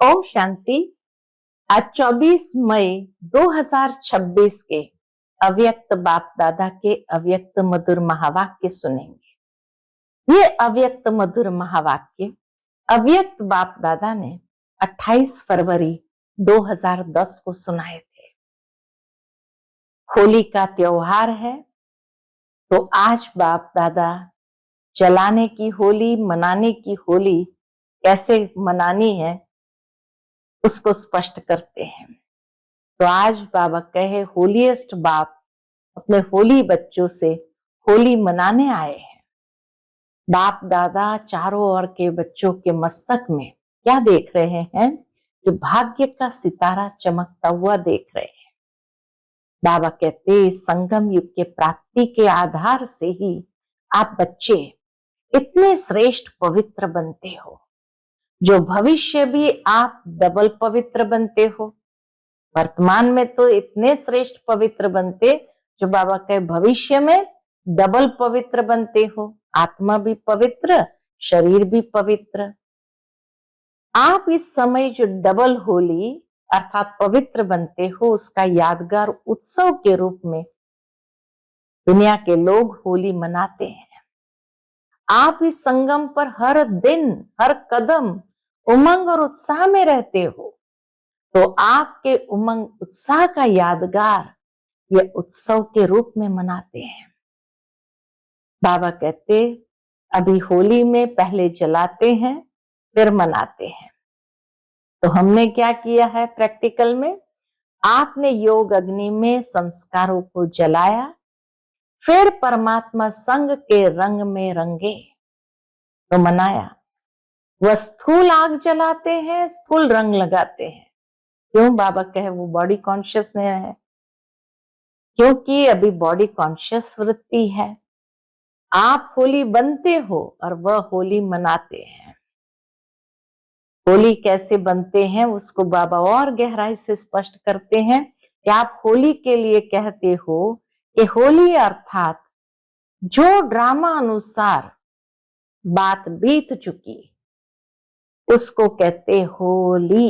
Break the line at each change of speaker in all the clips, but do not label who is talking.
ओम शांति। आज 24 मई 2026 के अव्यक्त बाप दादा के अव्यक्त मधुर महावाक्य सुनेंगे। ये अव्यक्त मधुर महावाक्य अव्यक्त बाप दादा ने 28 फरवरी 2010 को सुनाए थे। होली का त्योहार है, तो आज बाप दादा जलाने की होली, मनाने की होली कैसे मनानी है उसको स्पष्ट करते हैं। तो आज बाबा कहे होलीएस्ट बाप अपने होली बच्चों से होली मनाने आए हैं। बाप दादा चारों ओर के बच्चों के मस्तक में क्या देख रहे हैं कि भाग्य का सितारा चमकता हुआ देख रहे हैं। बाबा कहते संगम युग के प्राप्ति के आधार से ही आप बच्चे इतने श्रेष्ठ पवित्र बनते हो, जो भविष्य भी आप डबल पवित्र बनते हो। वर्तमान में तो इतने श्रेष्ठ पवित्र बनते, जो बाबा कहे भविष्य में डबल पवित्र बनते हो। आत्मा भी पवित्र, शरीर भी पवित्र। आप इस समय जो डबल होली अर्थात पवित्र बनते हो, उसका यादगार उत्सव के रूप में दुनिया के लोग होली मनाते हैं। आप इस संगम पर हर दिन हर कदम उमंग और उत्साह में रहते हो, तो आपके उमंग उत्साह का यादगार ये उत्सव के रूप में मनाते हैं। बाबा कहते अभी होली में पहले जलाते हैं फिर मनाते हैं। तो हमने क्या किया है प्रैक्टिकल में? आपने योग अग्नि में संस्कारों को जलाया, फिर परमात्मा संग के रंग में रंगे तो मनाया। वह स्थूल आग जलाते हैं, स्थूल रंग लगाते हैं। क्यों? बाबा कहे वो बॉडी कॉन्शियस है, क्योंकि अभी बॉडी कॉन्शियस वृत्ति है। आप होली बनते हो और वह होली मनाते हैं। होली कैसे बनते हैं उसको बाबा और गहराई से स्पष्ट करते हैं कि आप होली के लिए कहते हो कि होली अर्थात जो ड्रामा अनुसार बात बीत चुकी उसको कहते होली,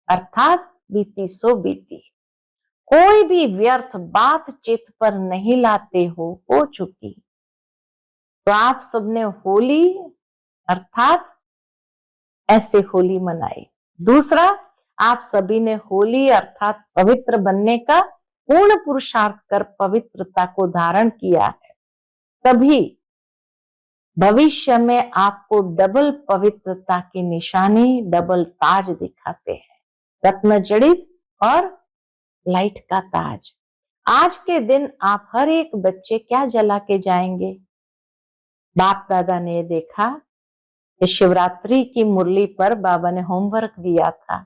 अर्थात बीती सो बीती। कोई भी व्यर्थ बात चित्त पर नहीं लाते हो चुकी। तो आप सबने होली अर्थात ऐसे होली मनाई। दूसरा, आप सभी ने होली अर्थात पवित्र बनने का पूर्ण पुरुषार्थ कर पवित्रता को धारण किया है। तभी भविष्य में आपको डबल पवित्रता की निशानी, डबल ताज दिखाते हैं, रत्न जड़ित और लाइट का ताज। आज के दिन आप हर एक बच्चे क्या जला के जाएंगे? बाप दादा ने देखा कि शिवरात्रि की मुरली पर बाबा ने होमवर्क दिया था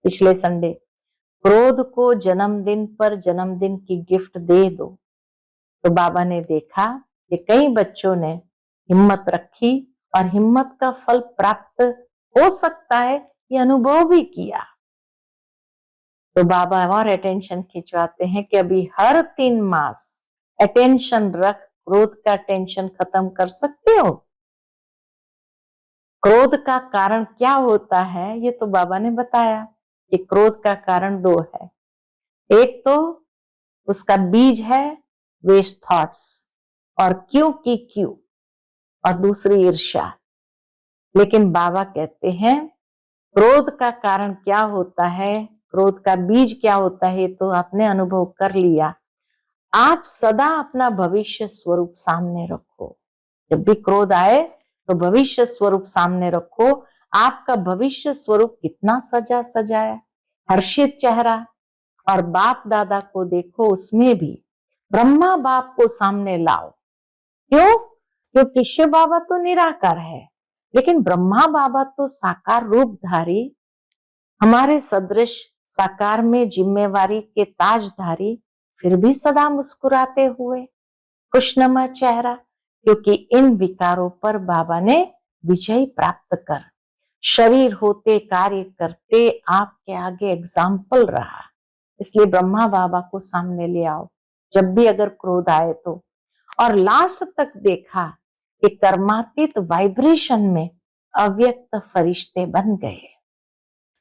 पिछले संडे, क्रोध को जन्मदिन पर जन्मदिन की गिफ्ट दे दो। तो बाबा ने देखा कि कई बच्चों ने हिम्मत रखी और हिम्मत का फल प्राप्त हो सकता है ये अनुभव भी किया। तो बाबा और अटेंशन खिंचवाते हैं कि अभी हर 3 मास अटेंशन रख क्रोध का टेंशन खत्म कर सकते हो। क्रोध का कारण क्या होता है ये तो बाबा ने बताया कि क्रोध का कारण 2 है। एक तो उसका बीज है वेस्ट थॉट्स और क्यों की क्यों, और दूसरी ईर्ष्या। लेकिन बाबा कहते हैं क्रोध का कारण क्या होता है, क्रोध का बीज क्या होता है, तो आपने अनुभव कर लिया। आप सदा अपना भविष्य स्वरूप सामने रखो। जब भी क्रोध आए तो भविष्य स्वरूप सामने रखो। आपका भविष्य स्वरूप कितना सजा सजाया, हर्षित चेहरा। और बाप दादा को देखो, उसमें भी ब्रह्मा बाप को सामने लाओ। क्यों? क्योंकि शिव बाबा तो निराकार है, लेकिन ब्रह्मा बाबा तो साकार रूपधारी, हमारे सदृश साकार में जिम्मेवारी के ताजधारी, फिर भी सदा मुस्कुराते हुए खुशनुमा चेहरा। क्योंकि इन विकारों पर बाबा ने विजय प्राप्त कर शरीर होते कार्य करते आपके आगे एग्जाम्पल रहा। इसलिए ब्रह्मा बाबा को सामने ले आओ जब भी अगर क्रोध आए तो। और लास्ट तक देखा कि कर्मातीत वाइब्रेशन में अव्यक्त फरिश्ते बन गए।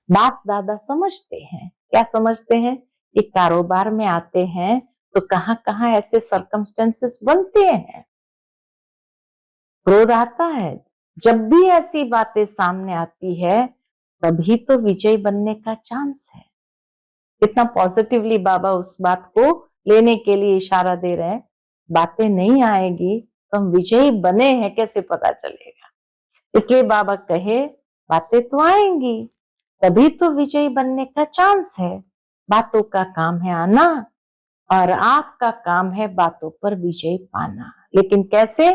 बाप दादा समझते हैं, क्या समझते हैं कि कारोबार में आते हैं तो कहां कहां ऐसे सर्कमस्टेंसेस बनते हैं, क्रोध आता है। जब भी ऐसी बातें सामने आती है तभी तो विजय बनने का चांस है। कितना पॉजिटिवली बाबा उस बात को लेने के लिए इशारा दे रहे हैं। बातें नहीं आएगी तो हम विजयी बने हैं कैसे पता चलेगा। इसलिए बाबा कहे बातें तो आएंगी तभी तो विजयी बनने का चांस है। बातों का काम है आना और आपका काम है बातों पर विजय पाना। लेकिन कैसे?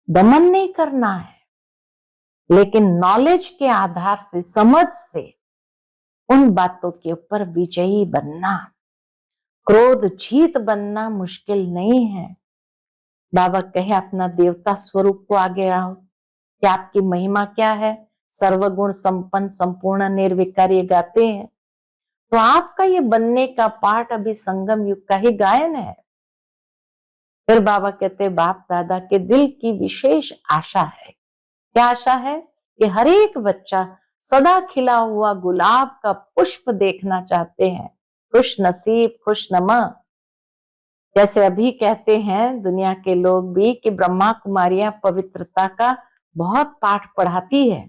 दमन नहीं करना है, लेकिन नॉलेज के आधार से, समझ से उन बातों के ऊपर विजयी बनना। क्रोध जीत बनना मुश्किल नहीं है। बाबा कहे अपना देवता स्वरूप को आगे आओ कि आपकी महिमा क्या है, सर्वगुण संपन्न संपूर्ण निर्विकारी गाते हैं। तो आपका ये बनने का पाठ अभी संगम युग का ही गायन है। फिर बाबा कहते बाप दादा के दिल की विशेष आशा है। क्या आशा है? कि हर एक बच्चा सदा खिला हुआ गुलाब का पुष्प देखना चाहते हैं। खुश नसीब, खुश नमा। जैसे अभी कहते हैं दुनिया के लोग भी कि ब्रह्मा कुमारियां पवित्रता का बहुत पाठ पढ़ाती है,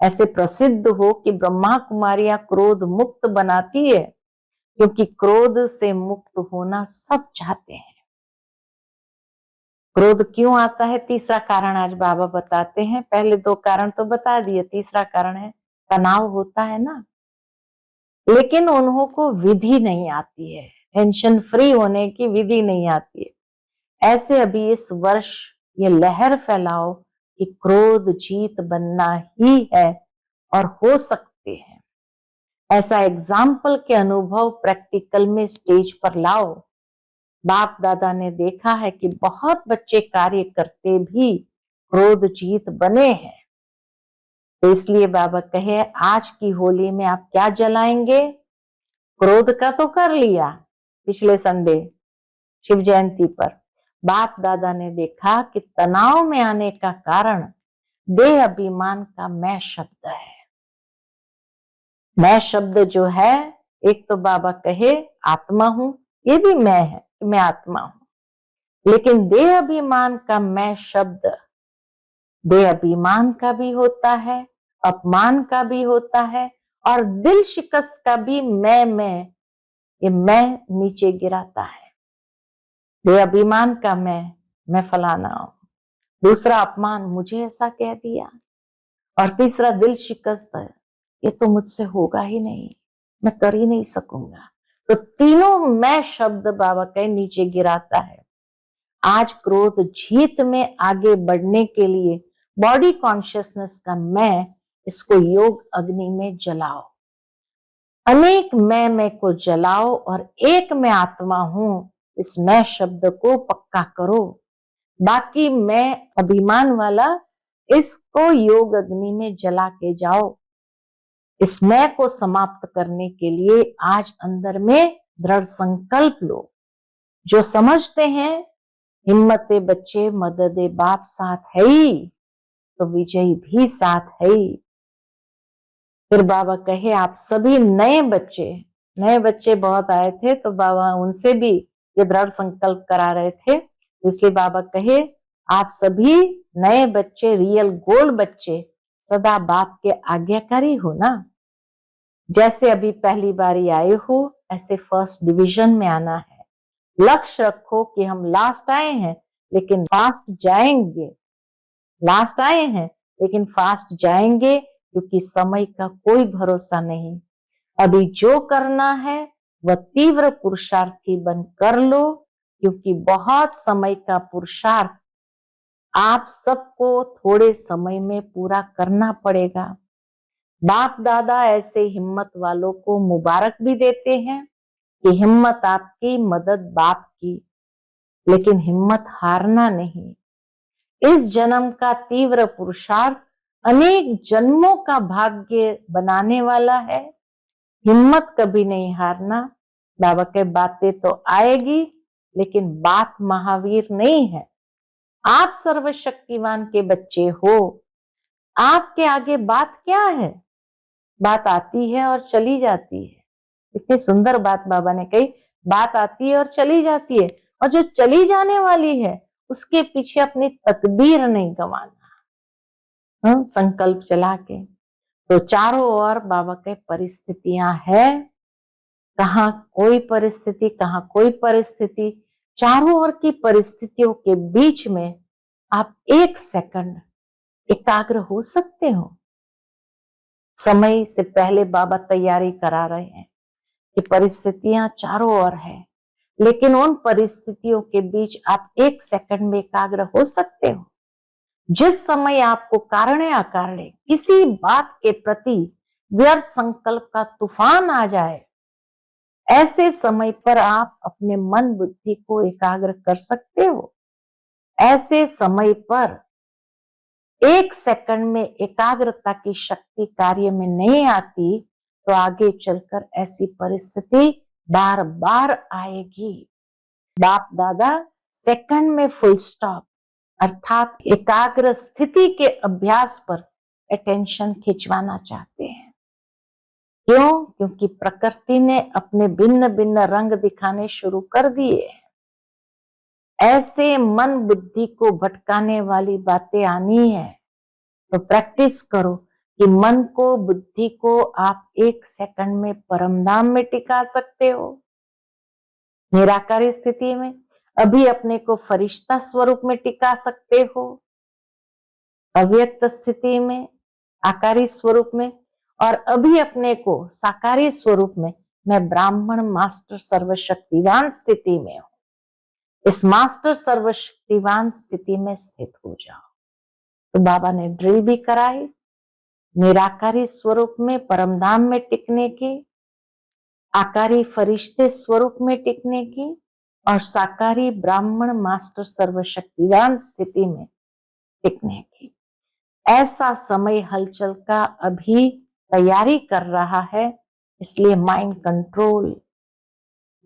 ऐसे प्रसिद्ध हो कि ब्रह्मा कुमारियां क्रोध मुक्त बनाती है, क्योंकि क्रोध से मुक्त होना सब चाहते हैं। क्रोध क्यों आता है? तीसरा कारण आज बाबा बताते हैं। पहले दो कारण तो बता दिए, तीसरा कारण है तनाव होता है ना, लेकिन उन्हों को विधि नहीं आती है, टेंशन फ्री होने की विधि नहीं आती है। ऐसे अभी इस वर्ष ये लहर फैलाओ कि क्रोध जीत बनना ही है और हो सकते हैं। ऐसा एग्जाम्पल के अनुभव प्रैक्टिकल में स्टेज पर लाओ। बाप दादा ने देखा है कि बहुत बच्चे कार्य करते भी क्रोध जीत बने हैं। तो इसलिए बाबा कहे आज की होली में आप क्या जलाएंगे? क्रोध का तो कर लिया पिछले संडे शिव जयंती पर। बाप दादा ने देखा कि तनाव में आने का कारण देह अभिमान का मैं शब्द है। मैं शब्द जो है, एक तो बाबा कहे आत्मा हूं, ये भी मैं है, मैं आत्मा हूं, लेकिन देह अभिमान का मैं शब्द देह अभिमान का भी होता है, अपमान का भी होता है और दिल शिकस्त का भी मैं ये मैं नीचे गिराता है। देह अभिमान का मैं फलाना हूं। दूसरा अपमान, मुझे ऐसा कह दिया। और तीसरा दिल शिकस्त है, ये तो मुझसे होगा ही नहीं, मैं कर ही नहीं सकूंगा। तो तीनों मैं शब्द बाबा के नीचे गिराता है। आज क्रोध जीत में आगे बढ़ने के लिए बॉडी कॉन्शियसनेस का मैं, इसको योग अग्नि में जलाओ। अनेक मैं को जलाओ और एक मैं आत्मा हूं, इस मैं शब्द को पक्का करो। बाकी मैं अभिमान वाला, इसको योग अग्नि में जला के जाओ। इस मैं को समाप्त करने के लिए आज अंदर में दृढ़ संकल्प लो। जो समझते हैं हिम्मते बच्चे मददे बाप साथ है ही, तो विजय भी साथ है ही। फिर बाबा कहे आप सभी नए बच्चे बहुत आए थे, तो बाबा उनसे भी ये दृढ़ संकल्प करा रहे थे। इसलिए बाबा कहे आप सभी नए बच्चे, रियल गोल्ड बच्चे, सदा बाप के आज्ञाकारी हो ना। जैसे अभी पहली बारी आए हो, ऐसे फर्स्ट डिवीजन में आना है। लक्ष्य रखो कि हम लास्ट आए हैं लेकिन फास्ट जाएंगे। लास्ट आए हैं लेकिन फास्ट जाएंगे, क्योंकि समय का कोई भरोसा नहीं। अभी जो करना है वह तीव्र पुरुषार्थी बन कर लो, क्योंकि बहुत समय का पुरुषार्थ आप सबको थोड़े समय में पूरा करना पड़ेगा। बाप दादा ऐसे हिम्मत वालों को मुबारक भी देते हैं कि हिम्मत आपकी, मदद बाप की, लेकिन हिम्मत हारना नहीं। इस जन्म का तीव्र पुरुषार्थ अनेक जन्मों का भाग्य बनाने वाला है। हिम्मत कभी नहीं हारना। बाबा के बातें तो आएगी, लेकिन बात महावीर नहीं है। आप सर्वशक्तिवान के बच्चे हो, आपके आगे बात क्या है? बात आती है और चली जाती है। इतनी सुंदर बात बाबा ने कही, बात आती है और चली जाती है, और जो चली जाने वाली है उसके पीछे अपनी तकदीर नहीं गंवाना। संकल्प चला के तो चारों ओर बाबा के परिस्थितियां है, कहाँ कोई परिस्थिति, कहाँ कोई परिस्थिति, चारों ओर की परिस्थितियों के बीच में आप एक सेकंड एकाग्र हो सकते हो। समय से पहले बाबा तैयारी करा रहे हैं कि परिस्थितियां चारों ओर है, लेकिन उन परिस्थितियों के बीच आप एक सेकंड में एकाग्र हो सकते हो। जिस समय आपको कारणे अकारणे किसी बात के प्रति व्यर्थ संकल्प का तूफान आ जाए, ऐसे समय पर आप अपने मन बुद्धि को एकाग्र कर सकते हो। ऐसे समय पर एक सेकंड में एकाग्रता की शक्ति कार्य में नहीं आती तो आगे चलकर ऐसी परिस्थिति बार बार आएगी। बाप दादा सेकंड में फुल स्टॉप अर्थात एकाग्र स्थिति के अभ्यास पर अटेंशन खिंचवाना चाहते हैं। क्यों? क्योंकि प्रकृति ने अपने भिन्न भिन्न रंग दिखाने शुरू कर दिए। ऐसे मन बुद्धि को भटकाने वाली बातें आनी है तो प्रैक्टिस करो कि मन को बुद्धि को आप एक सेकंड में परमधाम में टिका सकते हो। निराकारी स्थिति में अभी अपने को फरिश्ता स्वरूप में टिका सकते हो, अव्यक्त स्थिति में आकारी स्वरूप में, और अभी अपने को साकारी स्वरूप में मैं ब्राह्मण मास्टर सर्वशक्तिवान स्थिति में हूं। इस मास्टर सर्वशक्तिवान स्थिति में स्थित हो जाओ। तो बाबा ने ड्रिल भी कराई निराकारी स्वरूप में परमधाम में टिकने की, आकारी फरिश्ते स्वरूप में टिकने की, और साकारी ब्राह्मण मास्टर सर्वशक्तिवान स्थिति में टिकने की। ऐसा समय हलचल का अभी तैयारी कर रहा है, इसलिए माइंड कंट्रोल,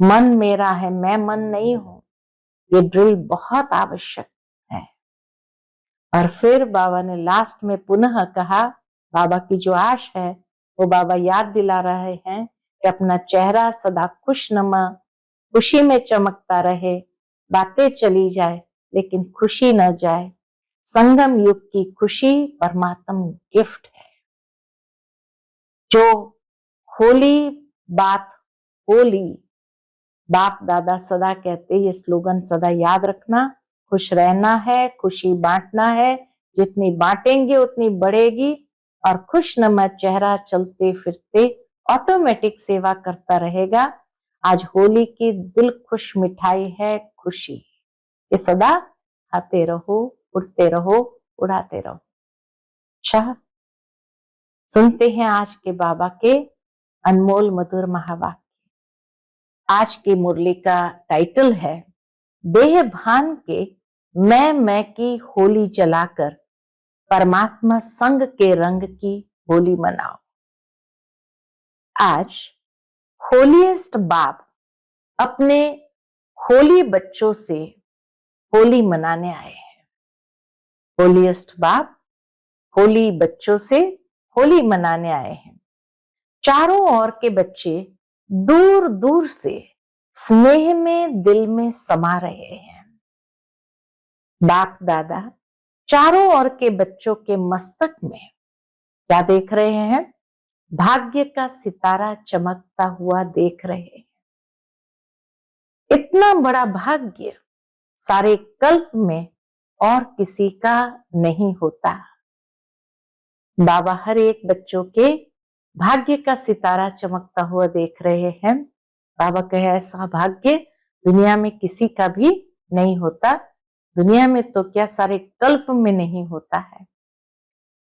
मन मेरा है, मैं मन नहीं हूं, ये ड्रिल बहुत आवश्यक है। और फिर बाबा ने लास्ट में पुनः कहा, बाबा की जो आश है वो बाबा याद दिला रहे हैं कि अपना चेहरा सदा खुशनुमा खुशी में चमकता रहे, बातें चली जाए लेकिन खुशी न जाए। संगम युग की खुशी परमात्म गिफ्ट है। जो होली बात होली, बाप दादा सदा कहते ये स्लोगन सदा याद रखना, खुश रहना है, खुशी बांटना है, जितनी बांटेंगे उतनी बढ़ेगी, और खुशनुमा चेहरा चलते फिरते ऑटोमेटिक सेवा करता रहेगा। आज होली की दिल खुश मिठाई है खुशी, ये सदा खाते रहो, उड़ते रहो, उड़ाते रहो। अच्छा, सुनते हैं आज के बाबा के अनमोल मधुर महावाक्य। आज की मुरली का टाइटल है देह भान के मैं की होली जलाकर परमात्मा संग के रंग की होली मनाओ। आज होलीएस्ट बाप अपने होली बच्चों से होली मनाने आए हैं। होलीएस्ट बाप होली बच्चों से होली मनाने आए हैं। चारों ओर के बच्चे दूर दूर से स्नेह में दिल में समा रहे हैं। बाप दादा चारों ओर के बच्चों के मस्तक में क्या देख रहे हैं? भाग्य का सितारा चमकता हुआ देख रहे हैं। इतना बड़ा भाग्य सारे कल्प में और किसी का नहीं होता। बाबा हर एक बच्चों के भाग्य का सितारा चमकता हुआ देख रहे हैं। बाबा कहे ऐसा भाग्य दुनिया में किसी का भी नहीं होता, दुनिया में तो क्या सारे कल्प में नहीं होता है।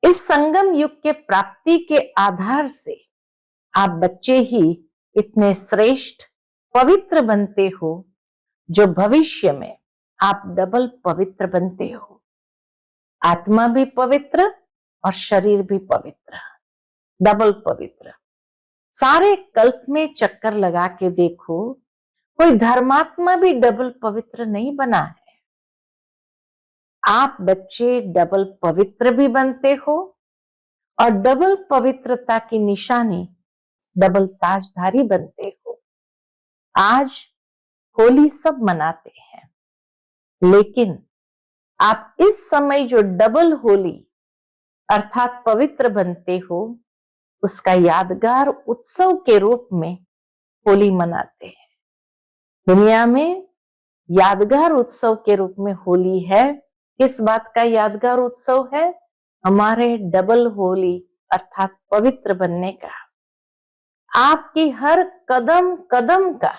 इस संगम युग के प्राप्ति के आधार से आप बच्चे ही इतने श्रेष्ठ पवित्र बनते हो, जो भविष्य में आप डबल पवित्र बनते हो। आत्मा भी पवित्र और शरीर भी पवित्र, डबल पवित्र। सारे कल्प में चक्कर लगा के देखो, कोई धर्मात्मा भी डबल पवित्र नहीं बना है। आप बच्चे डबल पवित्र भी बनते हो और डबल पवित्रता की निशानी डबल ताजधारी बनते हो। आज होली सब मनाते हैं, लेकिन आप इस समय जो डबल होली अर्थात पवित्र बनते हो, उसका यादगार उत्सव के रूप में होली मनाते हैं। दुनिया में यादगार उत्सव के रूप में होली है। किस बात का यादगार उत्सव है? हमारे डबल होली अर्थात पवित्र बनने का। आपकी हर कदम कदम का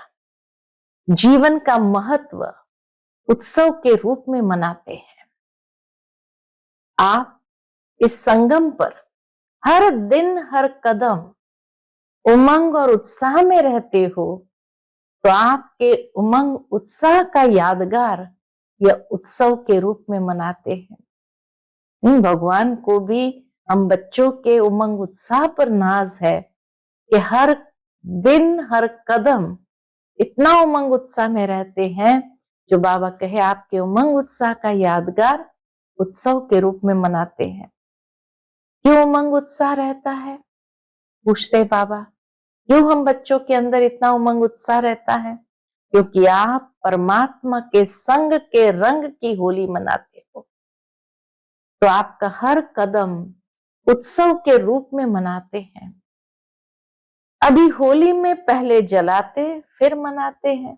जीवन का महत्व उत्सव के रूप में मनाते हैं। आप इस संगम पर हर दिन हर कदम उमंग और उत्साह में रहते हो, तो आपके उमंग उत्साह का यादगार यह उत्सव के रूप में मनाते हैं। भगवान को भी हम बच्चों के उमंग उत्साह पर नाज है कि हर दिन हर कदम इतना उमंग उत्साह में रहते हैं, जो बाबा कहे आपके उमंग उत्साह का यादगार उत्सव के रूप में मनाते हैं। क्यों उमंग उत्साह रहता है? पूछते बाबा, क्यों हम बच्चों के अंदर इतना उमंग उत्साह रहता है? क्योंकि आप परमात्मा के संग के रंग की होली मनाते हो, तो आपका हर कदम उत्सव के रूप में मनाते हैं। अभी होली में पहले जलाते फिर मनाते हैं।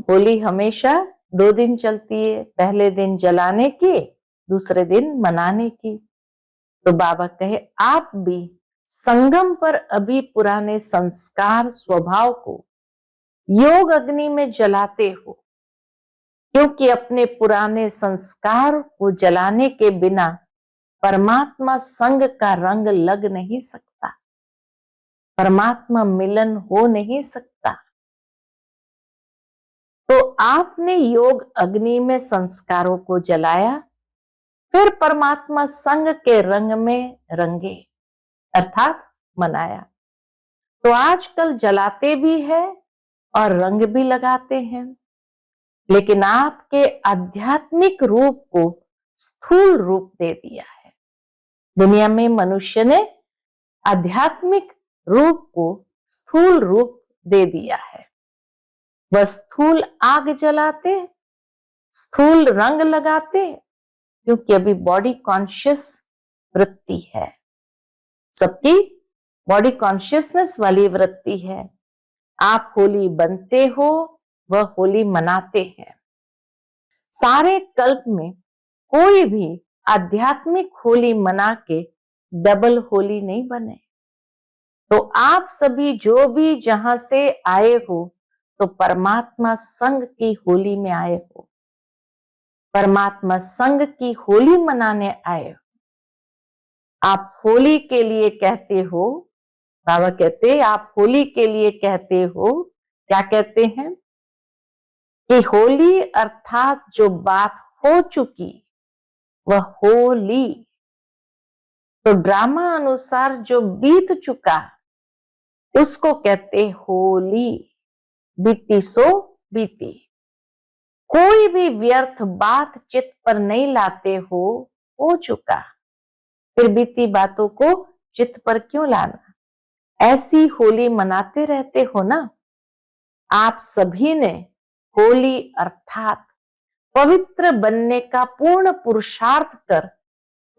होली हमेशा 2 दिन चलती है, पहले दिन जलाने की, दूसरे दिन मनाने की। तो बाबा कहे आप भी संगम पर अभी पुराने संस्कार स्वभाव को योग अग्नि में जलाते हो, क्योंकि अपने पुराने संस्कार को जलाने के बिना परमात्मा संग का रंग लग नहीं सकता, परमात्मा मिलन हो नहीं सकता। तो आपने योग अग्नि में संस्कारों को जलाया, फिर परमात्मा संग के रंग में रंगे अर्थात मनाया। तो आजकल जलाते भी है और रंग भी लगाते हैं, लेकिन आपके आध्यात्मिक रूप को स्थूल रूप दे दिया है। दुनिया में मनुष्य ने आध्यात्मिक रूप को स्थूल रूप दे दिया है। वह स्थूल आग जलाते, स्थूल रंग लगाते, क्योंकि अभी बॉडी कॉन्शियस वृत्ति है, सबकी बॉडी कॉन्शियसनेस वाली वृत्ति है। आप होली बनते हो, वह होली मनाते हैं। सारे कल्प में कोई भी आध्यात्मिक होली मना के डबल होली नहीं बने। तो आप सभी जो भी जहां से आए हो, तो परमात्मा संग की होली में आए हो, परमात्मा संग की होली मनाने आए हो। आप होली के लिए कहते हो, बाबा कहते आप होली के लिए कहते हो, क्या कहते हैं कि होली अर्थात जो बात हो चुकी वह होली। तो ड्रामा अनुसार जो बीत चुका उसको कहते होली, बीती सो बीती। कोई भी व्यर्थ बात चित्त पर नहीं लाते हो चुका, फिर बीती बातों को चित्त पर क्यों लाना? ऐसी होली मनाते रहते हो ना। आप सभी ने होली अर्थात पवित्र बनने का पूर्ण पुरुषार्थ कर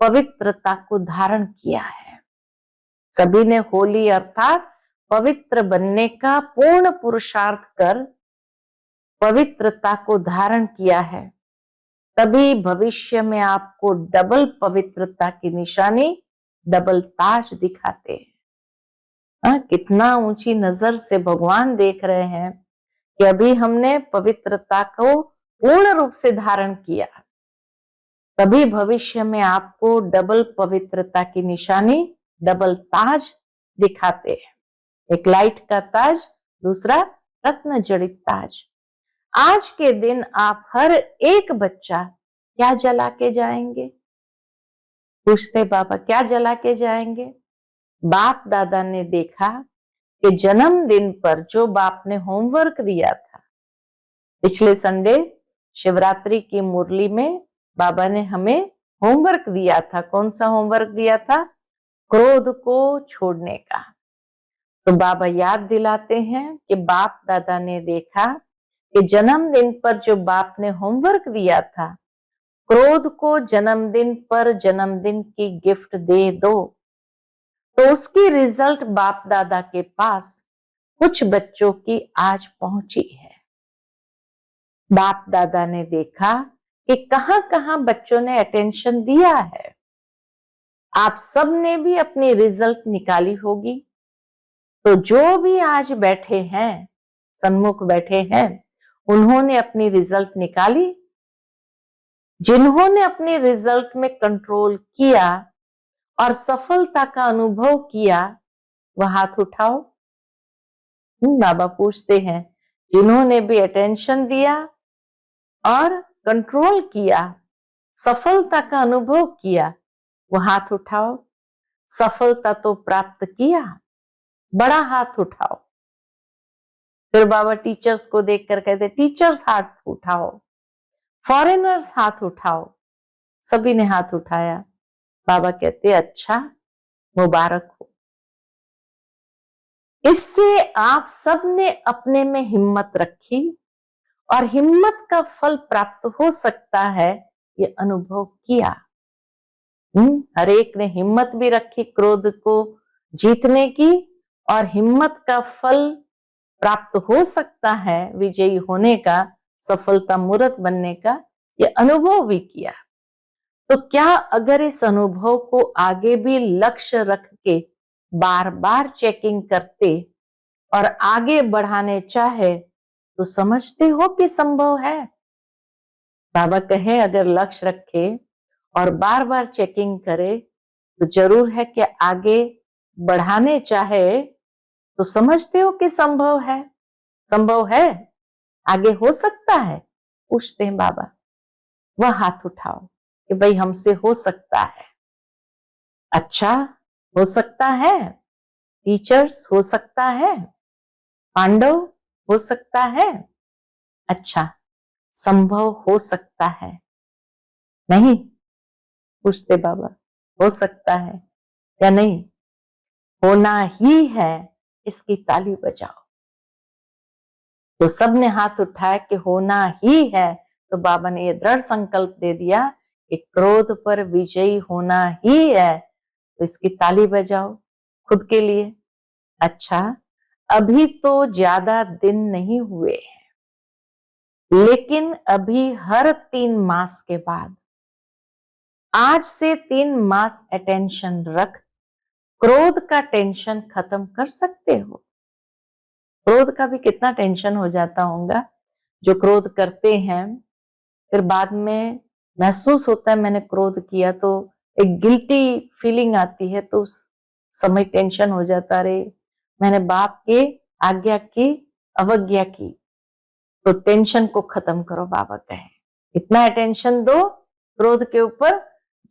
पवित्रता को धारण किया है। सभी ने होली अर्थात पवित्र बनने का पूर्ण पुरुषार्थ कर पवित्रता को धारण किया है, तभी भविष्य में आपको डबल पवित्रता की निशानी, डबल ताज दिखाते हैं। कितना ऊंची नजर से भगवान देख रहे हैं कि अभी हमने पवित्रता को पूर्ण रूप से धारण किया, तभी भविष्य में आपको डबल पवित्रता की निशानी, डबल ताज दिखाते हैं। एक लाइट का ताज, दूसरा रत्न जड़ित ताज। आज के दिन आप हर एक बच्चा क्या जला के जाएंगे? पूछते बाबा क्या जला के जाएंगे? बाप दादा ने देखा कि जन्मदिन पर जो बाप ने होमवर्क दिया था, पिछले संडे शिवरात्रि की मुरली में बाबा ने हमें होमवर्क दिया था। कौन सा होमवर्क दिया था? क्रोध को छोड़ने का। तो बाबा याद दिलाते हैं कि बाप दादा ने देखा कि जन्मदिन पर जो बाप ने होमवर्क दिया था, क्रोध को जन्मदिन पर जन्मदिन की गिफ्ट दे दो, तो उसकी रिजल्ट बाप दादा के पास कुछ बच्चों की आज पहुंची है। बाप दादा ने देखा कि कहां कहां बच्चों ने अटेंशन दिया है। आप सब ने भी अपनी रिजल्ट निकाली होगी। तो जो भी आज बैठे हैं, सन्मुख बैठे हैं, उन्होंने अपनी रिजल्ट निकाली। जिन्होंने अपने रिजल्ट में कंट्रोल किया और सफलता का अनुभव किया, वह हाथ उठाओ। बाबा पूछते हैं, जिन्होंने भी अटेंशन दिया और कंट्रोल किया, सफलता का अनुभव किया, वह हाथ उठाओ। सफलता तो प्राप्त किया, बड़ा हाथ उठाओ। फिर बाबा टीचर्स को देखकर कहते, टीचर्स हाथ उठाओ, फॉरेनर्स हाथ उठाओ। सभी ने हाथ उठाया। बाबा कहते, अच्छा, मुबारक हो। इससे आप सब ने अपने में हिम्मत रखी और हिम्मत का फल प्राप्त हो सकता है, ये अनुभव किया। हर एक ने हिम्मत भी रखी क्रोध को जीतने की, और हिम्मत का फल प्राप्त हो सकता है विजयी होने का, सफलता मूर्त बनने का, ये अनुभव भी किया। तो क्या अगर इस अनुभव को आगे भी लक्ष्य रख के बार बार चेकिंग करते और आगे बढ़ाने चाहे, तो समझते हो कि संभव है? बाबा कहे, अगर लक्ष्य रखे और बार बार चेकिंग करे, तो जरूर है कि आगे बढ़ाने चाहे, तो समझते हो कि संभव है? संभव है? आगे हो सकता है? पूछते हैं बाबा। वह हाथ उठाओ कि भाई हमसे हो सकता है। अच्छा, हो सकता है। टीचर्स, हो सकता है। पांडव, हो सकता है। अच्छा, संभव हो सकता है नहीं? पूछते बाबा, हो सकता है या नहीं? होना ही है, इसकी ताली बजाओ। तो सबने हाथ उठाया कि होना ही है। तो बाबा ने ये दृढ़ संकल्प दे दिया कि क्रोध पर विजयी होना ही है, तो इसकी ताली बजाओ खुद के लिए। अच्छा, अभी तो ज्यादा दिन नहीं हुए हैं, लेकिन अभी हर 3 मास के बाद, आज से 3 मास अटेंशन रख क्रोध का टेंशन खत्म कर सकते हो। क्रोध का भी कितना टेंशन हो जाता होगा। जो क्रोध करते हैं, फिर बाद में महसूस होता है मैंने क्रोध किया, तो एक गिल्टी फीलिंग आती है, तो उस समय टेंशन हो जाता, रे मैंने बाप के आज्ञा की अवज्ञा की। तो टेंशन को खत्म करो, बाबा कहे। इतना अटेंशन दो क्रोध के ऊपर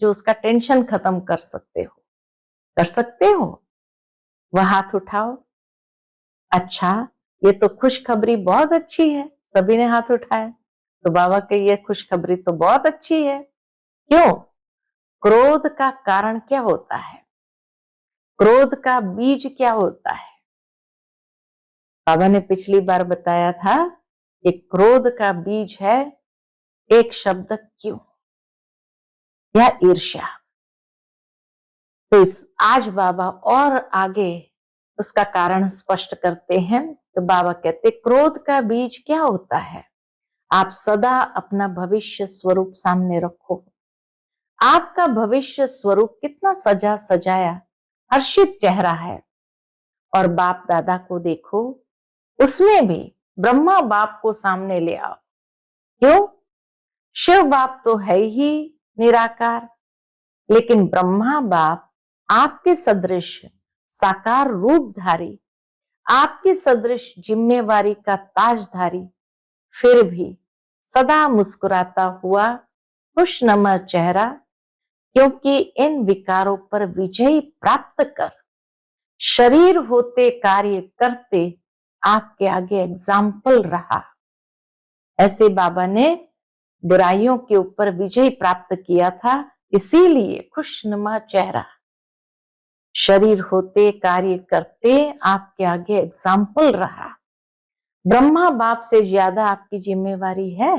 जो उसका टेंशन खत्म कर सकते हो। कर सकते हो? वह हाथ उठाओ। अच्छा, ये तो खुशखबरी बहुत अच्छी है। सभी ने हाथ उठाया। तो बाबा की ये खुशखबरी तो बहुत अच्छी है। क्यों? क्रोध का कारण क्या होता है? क्रोध का बीज क्या होता है? बाबा ने पिछली बार बताया था कि क्रोध का बीज है एक शब्द, क्यों, या ईर्ष्या। तो आज बाबा और आगे उसका कारण स्पष्ट करते हैं। तो बाबा कहते, क्रोध का बीज क्या होता है? आप सदा अपना भविष्य स्वरूप सामने रखो। आपका भविष्य स्वरूप कितना सजा सजाया, हर्षित चेहरा है। और बाप दादा को देखो, उसमें भी ब्रह्मा बाप को सामने ले आओ। क्यों? शिव बाप तो है ही निराकार, लेकिन ब्रह्मा बाप आपके सदृश साकार रूपधारी, आपके सदृश जिम्मेवारी का ताजधारी, फिर भी सदा मुस्कुराता हुआ खुशनुमा चेहरा, क्योंकि इन विकारों पर विजय प्राप्त कर शरीर होते कार्य करते आपके आगे एग्जाम्पल रहा। ऐसे बाबा ने बुराइयों के ऊपर विजय प्राप्त किया था, इसीलिए खुशनुमा चेहरा, शरीर होते कार्य करते आपके आगे एग्जाम्पल रहा। ब्रह्मा बाप से ज्यादा आपकी जिम्मेवारी है।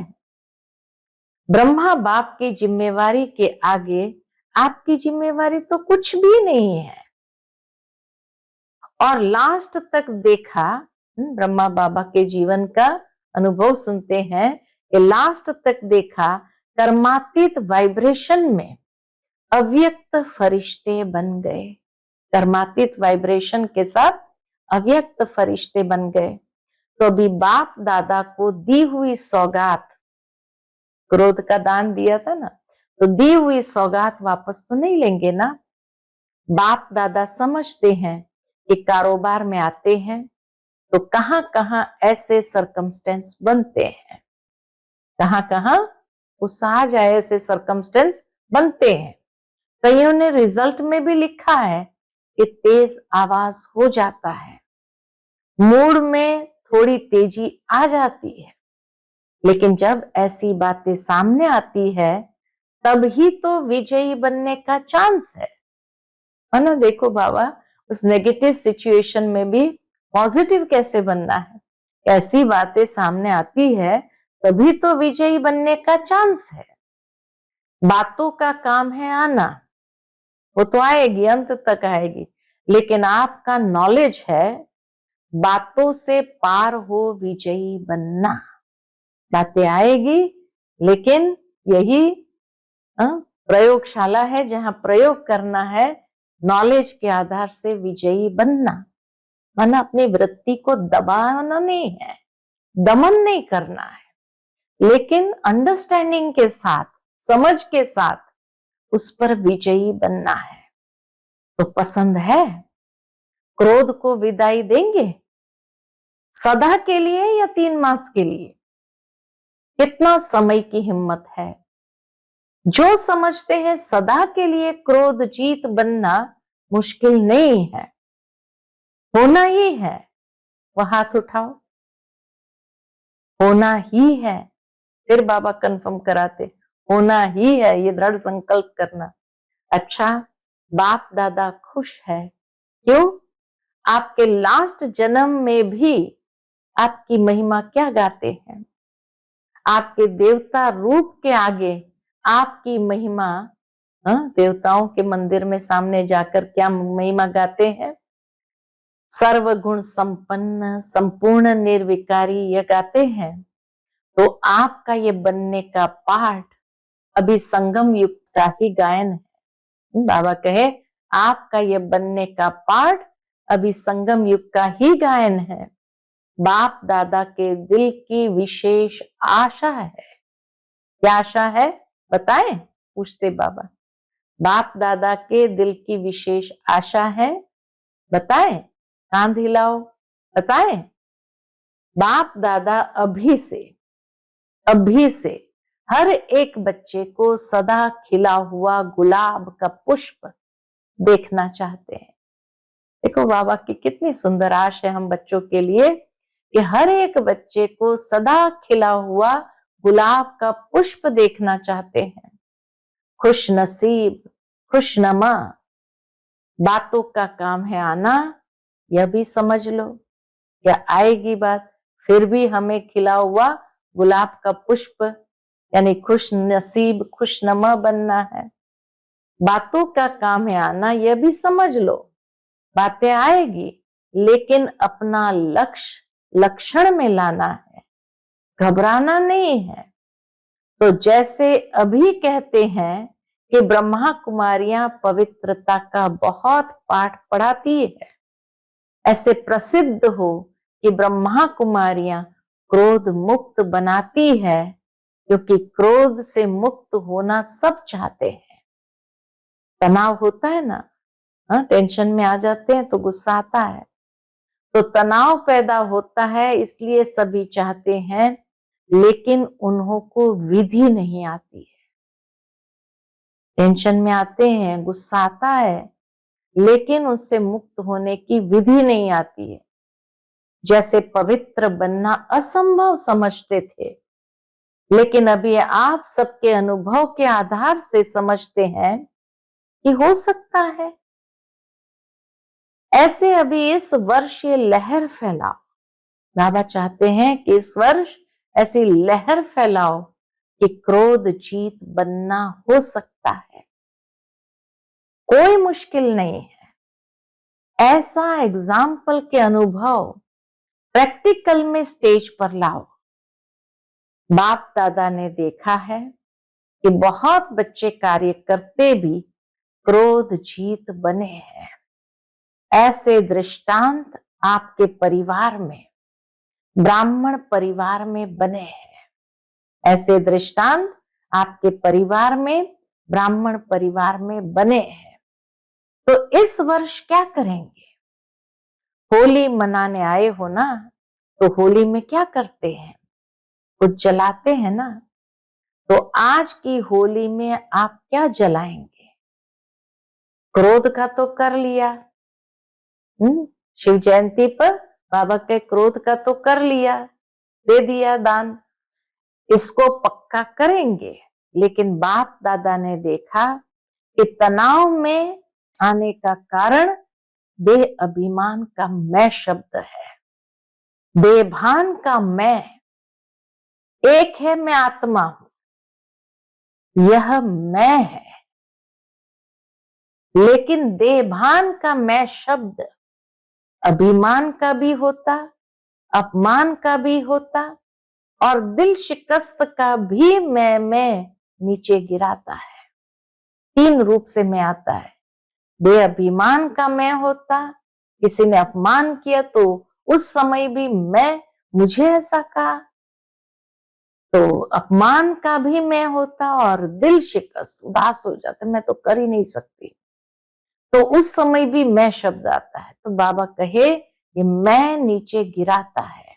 ब्रह्मा बाप की जिम्मेवारी के आगे आपकी जिम्मेवारी तो कुछ भी नहीं है। और लास्ट तक देखा, ब्रह्मा बाबा के जीवन का अनुभव सुनते हैं कि लास्ट तक देखा कर्मातीत वाइब्रेशन में अव्यक्त फरिश्ते बन गए। कर्मातीत वाइब्रेशन के साथ अव्यक्त फरिश्ते बन गए। तो अभी बाप दादा को दी हुई सौगात, क्रोध का दान दिया था ना, तो दी हुई सौगात वापस तो नहीं लेंगे ना। बाप दादा समझते हैं कि कारोबार में आते हैं तो कहां कहां ऐसे सरकमस्टेंस बनते हैं, कहां कहां उस आ जाए ऐसे सरकमस्टेंस बनते हैं। कईयों ने रिजल्ट में भी लिखा है कि तेज आवाज हो जाता है, मूड में थोड़ी तेजी आ जाती है, लेकिन जब ऐसी बातें सामने आती है तब ही तो विजयी बनने का चांस है ना। देखो बाबा, उस नेगेटिव सिचुएशन में भी पॉजिटिव कैसे बनना है। ऐसी बातें सामने आती है तभी तो विजयी बनने का चांस है। बातों का काम है आना, वो तो आएगी, अंत तक आएगी, लेकिन आपका नॉलेज है बातों से पार हो विजयी बनना। बातें आएगी, लेकिन यही प्रयोगशाला है जहां प्रयोग करना है, नॉलेज के आधार से विजयी बनना। मन अपनी वृत्ति को दबाना नहीं है, दमन नहीं करना है, लेकिन अंडरस्टैंडिंग के साथ, समझ के साथ उस पर विजयी बनना है। तो पसंद है, क्रोध को विदाई देंगे सदा के लिए या 3 मास के लिए? कितना समय की हिम्मत है। जो समझते हैं सदा के लिए क्रोध जीत बनना मुश्किल नहीं है, होना ही है, वह हाथ उठाओ, होना ही है। फिर बाबा कंफर्म कराते, होना ही है, ये दृढ़ संकल्प करना। अच्छा, बाप दादा खुश है, क्यों? आपके लास्ट जन्म में भी आपकी महिमा क्या गाते हैं। आपके देवता रूप के आगे आपकी महिमा, देवताओं के मंदिर में सामने जाकर क्या महिमा गाते हैं? सर्वगुण संपन्न संपूर्ण निर्विकारी, यह गाते हैं। तो आपका ये बनने का पाठ अभी संगम युग का ही गायन है। बाबा कहे आपका ये बनने का पाठ अभी संगम युग का ही गायन है। बाप दादा के दिल की विशेष आशा है। क्या आशा है बताएं? पूछते बाबा। बाप दादा के दिल की विशेष आशा है, बताएं? कान हिलाओ, बताएं? बाप दादा अभी से हर एक बच्चे को सदा खिला हुआ गुलाब का पुष्प देखना चाहते हैं। देखो बाबा की कितनी सुंदर आश है हम बच्चों के लिए कि हर एक बच्चे को सदा खिला हुआ गुलाब का पुष्प देखना चाहते हैं। खुश नसीब, खुशनमा, बातों का काम है आना, यह भी समझ लो। क्या आएगी बात, फिर भी हमें खिला हुआ गुलाब का पुष्प यानी खुश नसीब खुशनमा बनना है। बातों का काम है आना, यह भी समझ लो। बातें आएगी, लेकिन अपना लक्ष्य लक्षण में लाना है, घबराना नहीं है। तो जैसे अभी कहते हैं कि ब्रह्मा कुमारियां पवित्रता का बहुत पाठ पढ़ाती है, ऐसे प्रसिद्ध हो कि ब्रह्मा कुमारियां क्रोध मुक्त बनाती है, क्योंकि क्रोध से मुक्त होना सब चाहते हैं। तनाव होता है ना, टेंशन में आ जाते हैं तो गुस्सा आता है, तो तनाव पैदा होता है, इसलिए सभी चाहते हैं, लेकिन उन्हों को विधि नहीं आती है। टेंशन में आते हैं, गुस्सा आता है, लेकिन उससे मुक्त होने की विधि नहीं आती है। जैसे पवित्र बनना असंभव समझते थे, लेकिन अभी आप सबके अनुभव के आधार से समझते हैं कि हो सकता है ऐसे अभी इस वर्ष ये लहर फैलाओ। बाबा चाहते हैं कि इस वर्ष ऐसी लहर फैलाओ कि क्रोध जीत बनना हो सकता है, कोई मुश्किल नहीं है। ऐसा एग्जाम्पल के अनुभव प्रैक्टिकल में स्टेज पर लाओ। बाप दादा ने देखा है कि बहुत बच्चे कार्य करते भी क्रोध जीत बने हैं। ऐसे दृष्टांत आपके परिवार में, ब्राह्मण परिवार में बने हैं। ऐसे दृष्टांत आपके परिवार में, ब्राह्मण परिवार में बने हैं। तो इस वर्ष क्या करेंगे? होली मनाने आए हो ना, तो होली में क्या करते हैं? कुछ जलाते हैं ना। तो आज की होली में आप क्या जलाएंगे? क्रोध का तो कर लिया, शिव जयंती पर बाबा के क्रोध का तो कर लिया, दे दिया दान, इसको पक्का करेंगे। लेकिन बाप दादा ने देखा कि तनाव में आने का कारण देह अभिमान का मैं शब्द है, देहभान का मैं। एक है मैं आत्मा हूं, यह मैं है, लेकिन देहभान का मैं शब्द अभिमान का भी होता, अपमान का भी होता और दिल शिकस्त का भी मैं नीचे गिराता है। 3 रूप से मैं आता है। बेअभिमान का मैं होता, किसी ने अपमान किया तो उस समय भी मैं, मुझे ऐसा कहा, तो अपमान का भी मैं होता और दिल शिकस्त, उदास हो जाता, मैं तो कर ही नहीं सकती, तो उस समय भी मैं शब्द आता है। तो बाबा कहे ये मैं नीचे गिराता है।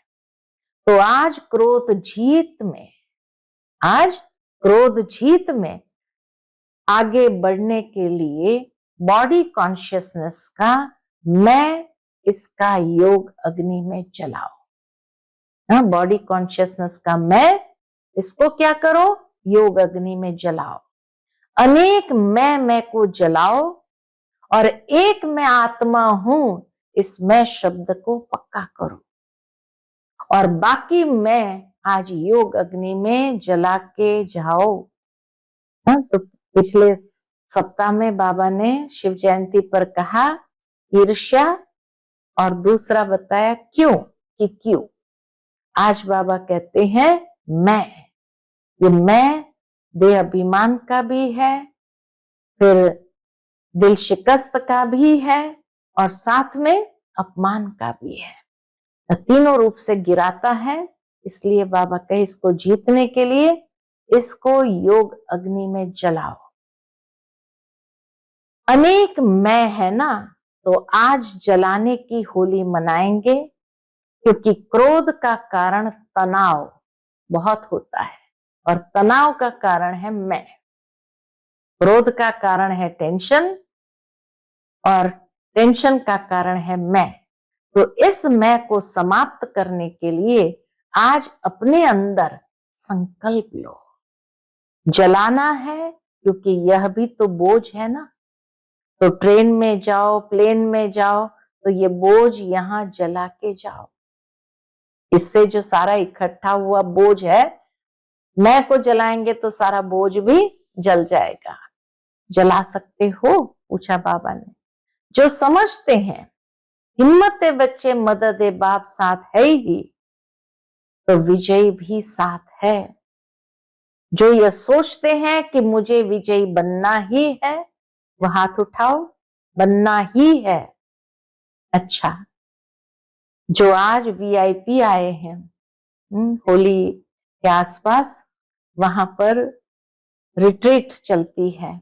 तो आज क्रोध जीत में, आज क्रोध जीत में आगे बढ़ने के लिए बॉडी कॉन्शियसनेस का मैं, इसका योग अग्नि में जलाओ। बॉडी कॉन्शियसनेस का मैं, इसको क्या करो? योग अग्नि में जलाओ। अनेक मैं को जलाओ और एक मैं आत्मा हूं, इस मैं शब्द को पक्का करो। और बाकी मैं आज योग अग्नि में जला के जाओ। तो पिछले सप्ताह में बाबा ने शिव जयंती पर कहा ईर्ष्या, और दूसरा बताया क्यों, कि क्यों। आज बाबा कहते हैं मैं, ये मैं देह अभिमान का भी है, फिर दिल शिकस्त का भी है और साथ में अपमान का भी है। तीनों रूप से गिराता है। इसलिए बाबा कहे इसको जीतने के लिए इसको योग अग्नि में जलाओ। अनेक मैं है ना, तो आज जलाने की होली मनाएंगे, क्योंकि क्रोध का कारण तनाव बहुत होता है और तनाव का कारण है मैं, क्रोध का कारण है टेंशन और टेंशन का कारण है मैं। तो इस मैं को समाप्त करने के लिए आज अपने अंदर संकल्प लो, जलाना है, क्योंकि यह भी तो बोझ है ना। तो ट्रेन में जाओ, प्लेन में जाओ, तो ये बोझ यहां जला के जाओ। इससे जो सारा इकट्ठा हुआ बोझ है, मैं को जलाएंगे तो सारा बोझ भी जल जाएगा। जला सकते हो? पूछा बाबा ने। जो समझते हैं हिम्मत है बच्चे, मदद है बाप साथ है ही, तो विजय भी साथ है। जो ये सोचते हैं कि मुझे विजयी बनना ही है, वो हाथ उठाओ, बनना ही है। अच्छा, जो आज वीआईपी आए हैं होली के आसपास, वहां पर रिट्रीट चलती है,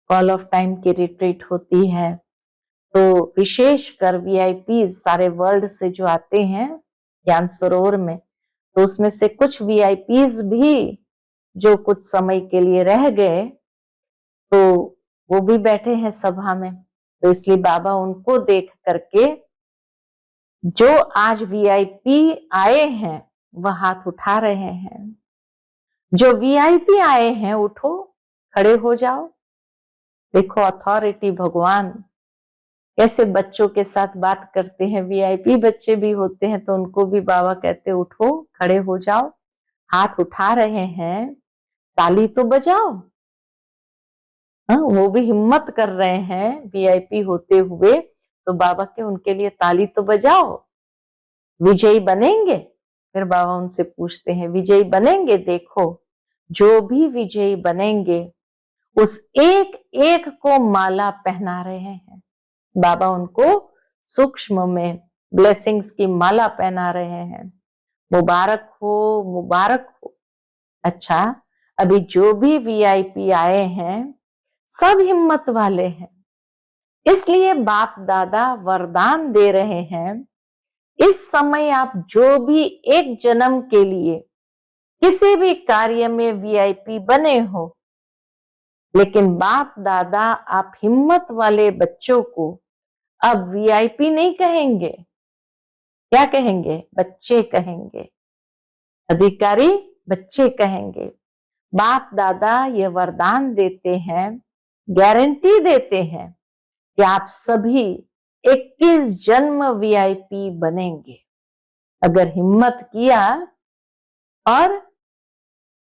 कॉल ऑफ टाइम की रिट्रीट होती है। तो विशेषकर वीआईपी सारे वर्ल्ड से जो आते हैं ज्ञान सरोवर में, तो उसमें से कुछ वीआईपीज भी जो कुछ समय के लिए रह गए, तो वो भी बैठे हैं सभा में। तो इसलिए बाबा उनको देख करके, जो आज वीआईपी आए हैं वह हाथ उठा रहे हैं। जो वीआईपी आए हैं उठो, खड़े हो जाओ। देखो अथॉरिटी भगवान कैसे बच्चों के साथ बात करते हैं। वीआईपी बच्चे भी होते हैं तो उनको भी बाबा कहते उठो, खड़े हो जाओ। हाथ उठा रहे हैं, ताली तो बजाओ। हाँ, वो भी हिम्मत कर रहे हैं वीआईपी होते हुए, तो बाबा के उनके लिए ताली तो बजाओ। विजयी बनेंगे? फिर बाबा उनसे पूछते हैं विजयी बनेंगे? देखो जो भी विजयी बनेंगे उस एक एक को माला पहना रहे हैं। बाबा उनको सूक्ष्म में ब्लेसिंग्स की माला पहना रहे हैं। मुबारक हो, मुबारक हो। अच्छा, अभी जो भी वीआईपी आए हैं सब हिम्मत वाले हैं, इसलिए बाप दादा वरदान दे रहे हैं इस समय आप जो भी एक जन्म के लिए किसी भी कार्य में वीआईपी बने हो, लेकिन बाप दादा आप हिम्मत वाले बच्चों को अब वीआईपी नहीं कहेंगे। क्या कहेंगे? बच्चे कहेंगे। अधिकारी बच्चे कहेंगे। बाप दादा ये वरदान देते हैं, गारंटी देते हैं कि आप सभी 21 जन्म वीआईपी बनेंगे। अगर हिम्मत किया और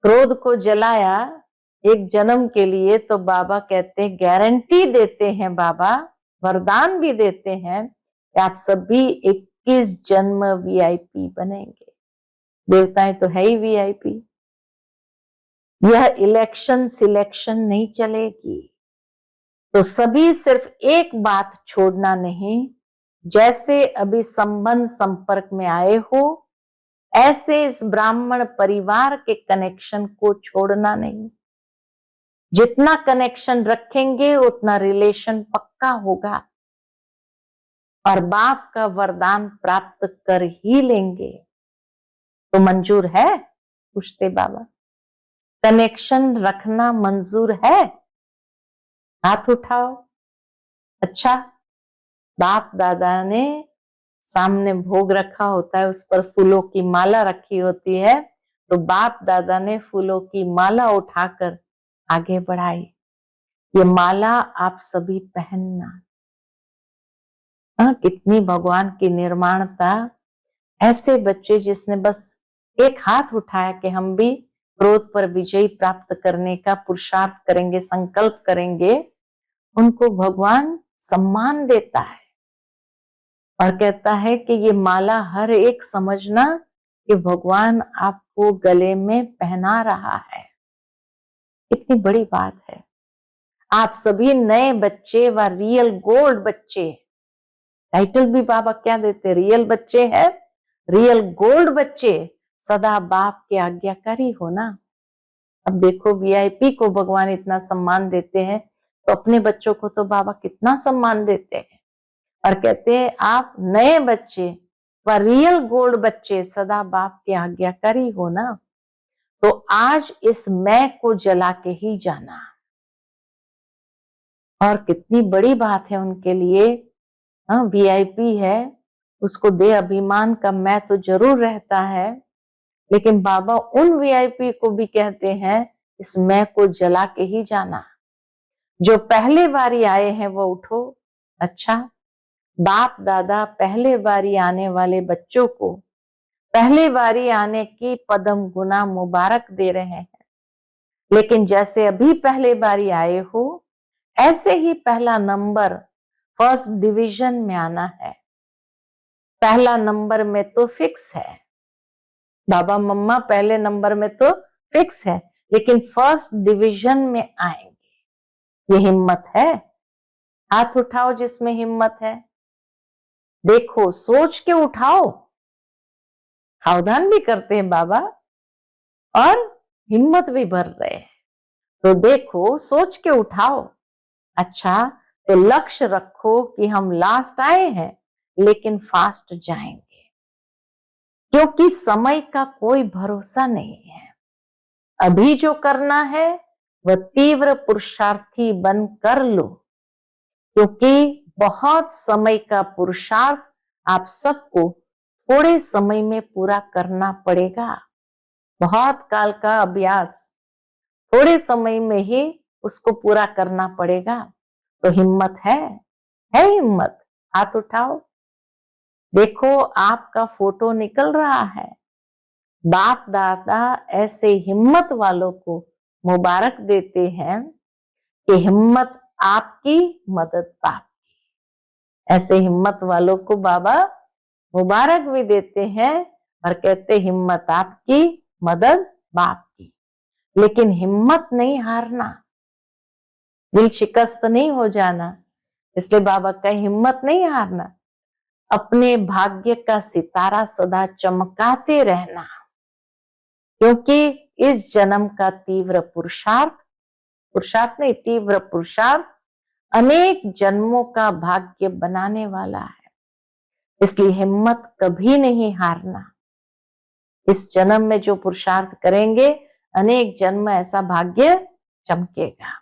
क्रोध को जलाया एक जन्म के लिए, तो बाबा कहते हैं, गारंटी देते हैं बाबा, वरदान भी देते हैं कि आप सभी 21 जन्म वीआईपी बनेंगे। देवताएं तो है ही वीआईपी। यह इलेक्शन सिलेक्शन नहीं चलेगी। तो सभी सिर्फ एक बात छोड़ना नहीं, जैसे अभी संबंध संपर्क में आए हो ऐसे इस ब्राह्मण परिवार के कनेक्शन को छोड़ना नहीं। जितना कनेक्शन रखेंगे उतना रिलेशन पक्का होगा और बाप का वरदान प्राप्त कर ही लेंगे। तो मंजूर है? पूछते बाबा। कनेक्शन रखना मंजूर है? हाथ उठाओ। अच्छा, बाप दादा ने सामने भोग रखा होता है, उस पर फूलों की माला रखी होती है, तो बाप दादा ने फूलों की माला उठाकर आगे बढ़ाई। ये माला आप सभी पहनना। कितनी भगवान की निर्माणता। ऐसे बच्चे जिसने बस एक हाथ उठाया कि हम भी क्रोध पर विजय प्राप्त करने का पुरुषार्थ करेंगे, संकल्प करेंगे, उनको भगवान सम्मान देता है और कहता है कि ये माला हर एक समझना कि भगवान आपको गले में पहना रहा है। कितनी बड़ी बात है। आप सभी नए बच्चे व रियल गोल्ड बच्चे, टाइटल भी बाबा क्या देते? रियल बच्चे हैं, रियल गोल्ड बच्चे, सदा बाप के आज्ञाकारी हो ना। अब देखो वीआईपी को भगवान इतना सम्मान देते हैं, तो अपने बच्चों को तो बाबा कितना सम्मान देते हैं और कहते हैं आप नए बच्चे व रियल गोल्ड बच्चे सदा बाप के आज्ञाकारी हो ना। तो आज इस मैं को जला के ही जाना। और कितनी बड़ी बात है उनके लिए। हाँ, वीआईपी है, उसको दे अभिमान का मैं तो जरूर रहता है, लेकिन बाबा उन वीआईपी को भी कहते हैं इस मैं को जला के ही जाना। जो पहले बारी आए हैं वो उठो। अच्छा, बाप दादा पहले बारी आने वाले बच्चों को पहले बारी आने की पदम गुना मुबारक दे रहे हैं। लेकिन जैसे अभी पहले बारी आए हो ऐसे ही पहला नंबर फर्स्ट डिवीजन में आना है। पहला नंबर में तो फिक्स है, बाबा मम्मा पहले नंबर में तो फिक्स है, लेकिन फर्स्ट डिवीजन में आएंगे। ये हिम्मत है? हाथ उठाओ जिसमें हिम्मत है। देखो सोच के उठाओ। सावधान भी करते हैं बाबा और हिम्मत भी भर रहे हैं। तो देखो सोच के उठाओ। अच्छा, तो लक्ष्य रखो कि हम लास्ट आए हैं लेकिन फास्ट जाएंगे, क्योंकि समय का कोई भरोसा नहीं है। अभी जो करना है वह तीव्र पुरुषार्थी बन कर लो, क्योंकि बहुत समय का पुरुषार्थ आप सबको थोड़े समय में पूरा करना पड़ेगा। बहुत काल का अभ्यास, थोड़े समय में ही उसको पूरा करना पड़ेगा। तो हिम्मत है हिम्मत, हाथ उठाओ। देखो आपका फोटो निकल रहा है। बाप दादा ऐसे हिम्मत वालों को मुबारक देते हैं कि हिम्मत आपकी, मदद बाप की। ऐसे हिम्मत वालों को बाबा मुबारक भी देते हैं और कहते हिम्मत आपकी, मदद बाप की। लेकिन हिम्मत नहीं हारना, दिल शिकस्त नहीं हो जाना। इसलिए बाबा का हिम्मत नहीं हारना, अपने भाग्य का सितारा सदा चमकाते रहना। क्योंकि इस जन्म का तीव्र पुरुषार्थ, पुरुषार्थ नहीं, तीव्र पुरुषार्थ अनेक जन्मों का भाग्य बनाने वाला है। इसलिए हिम्मत कभी नहीं हारना। इस जन्म में जो पुरुषार्थ करेंगे, अनेक जन्म ऐसा भाग्य चमकेगा।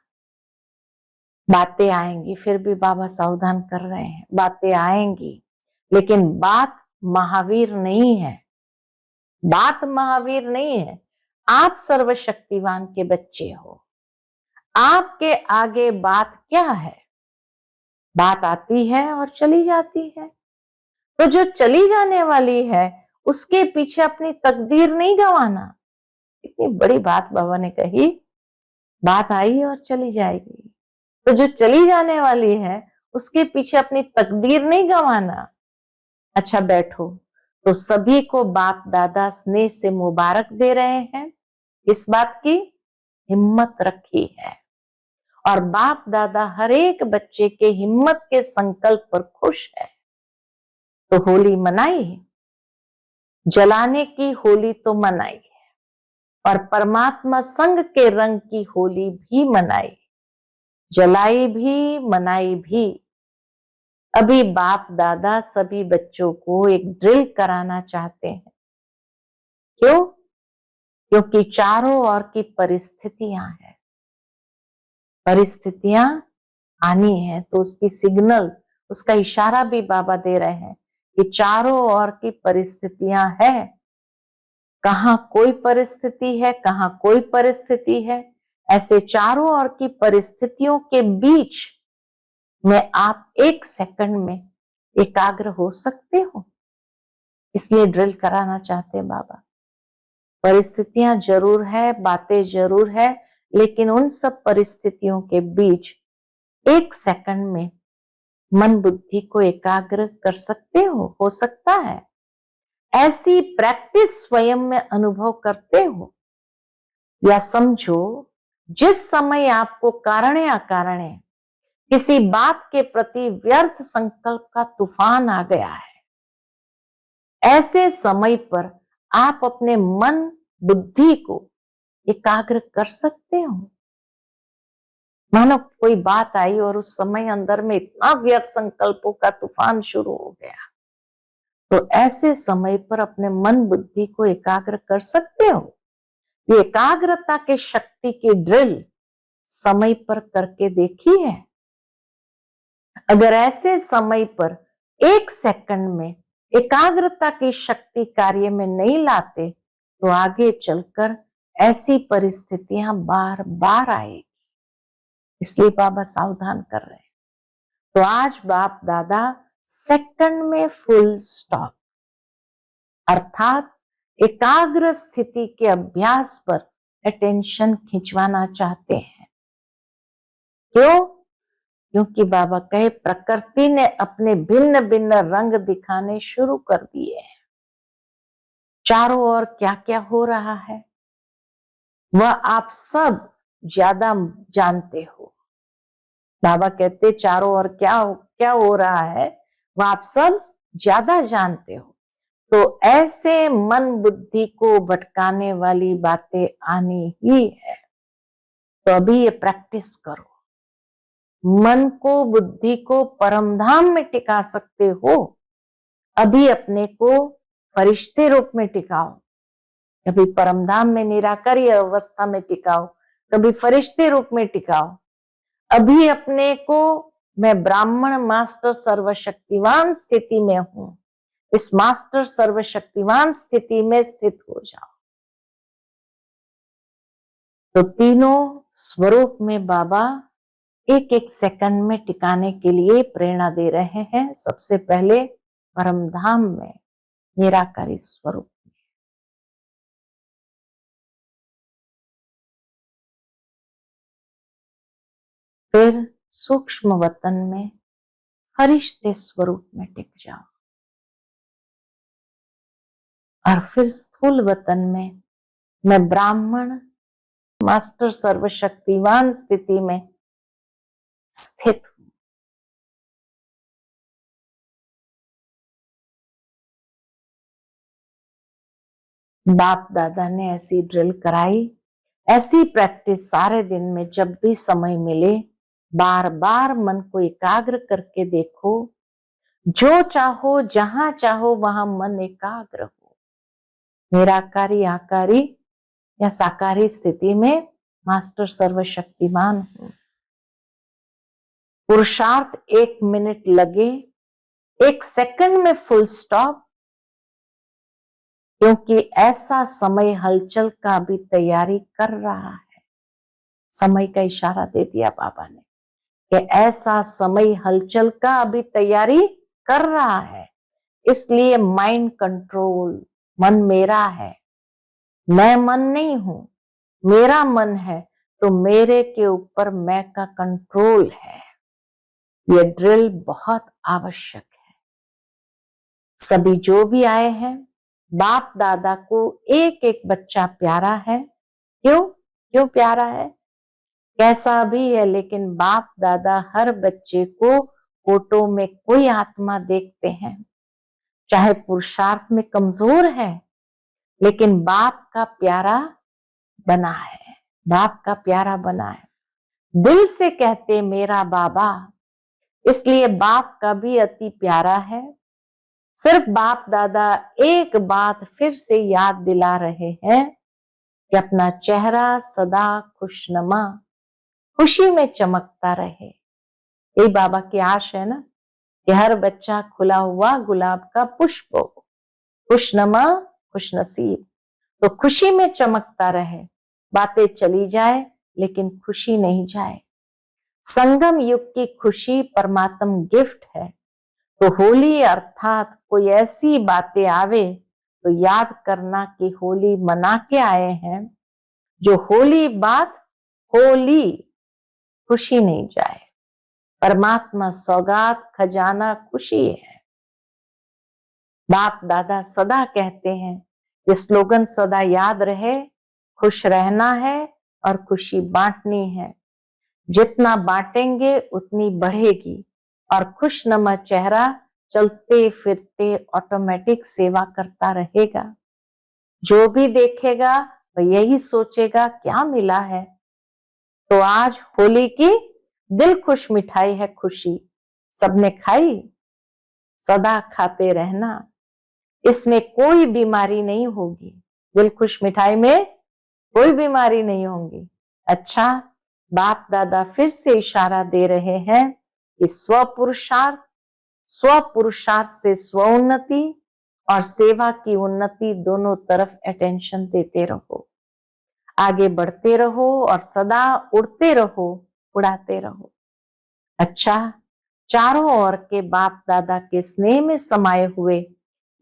बातें आएंगी, फिर भी बाबा सावधान कर रहे हैं, बातें आएंगी, लेकिन बात महावीर नहीं है। बात महावीर नहीं है। आप सर्वशक्तिवान के बच्चे हो। आपके आगे बात क्या है? बात आती है और चली जाती है। तो जो चली जाने वाली है, उसके पीछे अपनी तकदीर नहीं गंवाना। इतनी बड़ी बात बाबा ने कही, बात आई और चली जाएगी। तो जो चली जाने वाली है, उसके पीछे अपनी तकदीर नहीं गंवाना। अच्छा बैठो। तो सभी को बाप दादा स्नेह से मुबारक दे रहे हैं। इस बात की हिम्मत रखी है और बाप दादा हर एक बच्चे के हिम्मत के संकल्प पर खुश है। तो होली मनाई, जलाने की होली तो मनाई और परमात्मा संग के रंग की होली भी मनाई, जलाई भी मनाई भी। अभी बाप दादा सभी बच्चों को एक ड्रिल कराना चाहते हैं। क्यों? क्योंकि चारों ओर की परिस्थितियां हैं, परिस्थितियां आनी है। तो उसकी सिग्नल, उसका इशारा भी बाबा दे रहे हैं कि चारों ओर की परिस्थितियां है। कहां कोई परिस्थिति है, कहां कोई परिस्थिति है। ऐसे चारों ओर की परिस्थितियों के बीच में आप एक सेकंड में एकाग्र हो सकते हो। इसलिए ड्रिल कराना चाहते हैं बाबा। परिस्थितियां जरूर है, बातें जरूर है, लेकिन उन सब परिस्थितियों के बीच एक सेकंड में मन बुद्धि को एकाग्र कर सकते हो सकता है। ऐसी प्रैक्टिस स्वयं में अनुभव करते हो। या समझो, जिस समय आपको कारणे अकारणे किसी बात के प्रति व्यर्थ संकल्प का तूफान आ गया है, ऐसे समय पर आप अपने मन बुद्धि को एकाग्र कर सकते हो। मानो कोई बात आई और उस समय अंदर में इतना व्यर्थ संकल्पों का तूफान शुरू हो गया, तो ऐसे समय पर अपने मन बुद्धि को एकाग्र कर सकते हो। ये एकाग्रता के शक्ति की ड्रिल समय पर करके देखी है। अगर ऐसे समय पर एक सेकंड में एकाग्रता की शक्ति कार्य में नहीं लाते, तो आगे चलकर ऐसी परिस्थितियां बार बार आएगी। इसलिए बाबा सावधान कर रहे हैं। तो आज बाप दादा सेकंड में फुल स्टॉप, अर्थात एकाग्र स्थिति के अभ्यास पर अटेंशन खिंचवाना चाहते हैं। क्यों? क्योंकि बाबा कहे प्रकृति ने अपने भिन्न भिन्न रंग दिखाने शुरू कर दिए हैं। चारों ओर क्या क्या हो रहा है वह आप सब ज्यादा जानते हो। बाबा कहते चारों ओर क्या क्या हो रहा है वह आप सब ज्यादा जानते हो। तो ऐसे मन बुद्धि को भटकाने वाली बातें आनी ही है। तो अभी ये प्रैक्टिस करो। मन को, बुद्धि को परमधाम में टिका सकते हो। अभी अपने को फरिश्ते रूप में टिकाओ, कभी परमधाम में निराकारी अवस्था में टिकाओ, कभी फरिश्ते रूप में टिकाओ। अभी अपने को मैं ब्राह्मण मास्टर सर्वशक्तिवान स्थिति में हूं, इस मास्टर सर्वशक्तिवान स्थिति में स्थित हो जाओ। तो तीनों स्वरूप में बाबा एक एक सेकंड में टिकाने के लिए प्रेरणा दे रहे हैं। सबसे पहले परम धाम में निराकारी स्वरूप, फिर सूक्ष्म वतन में फरिश्ते स्वरूप में टिक जाओ, और फिर स्थूल वतन में मैं ब्राह्मण मास्टर सर्वशक्तिवान स्थिति में स्थित हूं। बाप दादा ने ऐसी ड्रिल कराई, ऐसी प्रैक्टिस सारे दिन में जब भी समय मिले बार बार मन को एकाग्र करके देखो। जो चाहो जहां चाहो वहां मन एकाग्र हो। निराकारी आकारी या साकारी स्थिति में मास्टर सर्वशक्तिमान हो। पुरुषार्थ 1 मिनट लगे, 1 सेकंड में फुल स्टॉप, क्योंकि ऐसा समय हलचल का भी तैयारी कर रहा है। समय का इशारा दे दिया बाबा ने कि ऐसा समय हलचल का अभी तैयारी कर रहा है। इसलिए माइंड कंट्रोल, मन मेरा है, मैं मन नहीं हूं, मेरा मन है, तो मेरे के ऊपर मैं का कंट्रोल है। ये ड्रिल बहुत आवश्यक है। सभी जो भी आए हैं, बाप दादा को एक एक बच्चा प्यारा है। क्यों प्यारा है? कैसा भी है, लेकिन बाप दादा हर बच्चे को फोटो में कोई आत्मा देखते हैं। चाहे पुरुषार्थ में कमजोर है, लेकिन बाप का प्यारा बना है, बाप का प्यारा बना है। दिल से कहते मेरा बाबा, इसलिए बाप का भी अति प्यारा है। सिर्फ बाप दादा एक बात फिर से याद दिला रहे हैं कि अपना चेहरा सदा खुशनुमा, खुशी में चमकता रहे। यही बाबा की आश है ना, कि हर बच्चा खुला हुआ गुलाब का पुष्प हो, खुशनुमा खुशनसीब, तो खुशी में चमकता रहे। बातें चली जाए लेकिन खुशी नहीं जाए। संगम युग की खुशी परमात्म गिफ्ट है। तो होली अर्थात कोई ऐसी बातें आवे तो याद करना कि होली मना के आए हैं। जो होली बात होली, खुशी नहीं जाए। परमात्मा सौगात खजाना खुशी है। बाप दादा सदा कहते हैं, ये स्लोगन सदा याद रहे, खुश रहना है और खुशी बांटनी है। जितना बांटेंगे उतनी बढ़ेगी, और खुशनुमा चेहरा चलते फिरते ऑटोमेटिक सेवा करता रहेगा। जो भी देखेगा वह यही सोचेगा क्या मिला है। तो आज होली की दिल खुश मिठाई है खुशी, सबने खाई, सदा खाते रहना। इसमें कोई बीमारी नहीं होगी, दिल खुश मिठाई में कोई बीमारी नहीं होगी। अच्छा, बाप दादा फिर से इशारा दे रहे हैं कि स्वपुरुषार्थ से स्वोन्नति और सेवा की उन्नति दोनों तरफ अटेंशन देते रहो। आगे बढ़ते रहो और सदा उड़ते रहो, उड़ाते रहो। अच्छा, चारों ओर के बाप दादा के स्नेह में समाये हुए,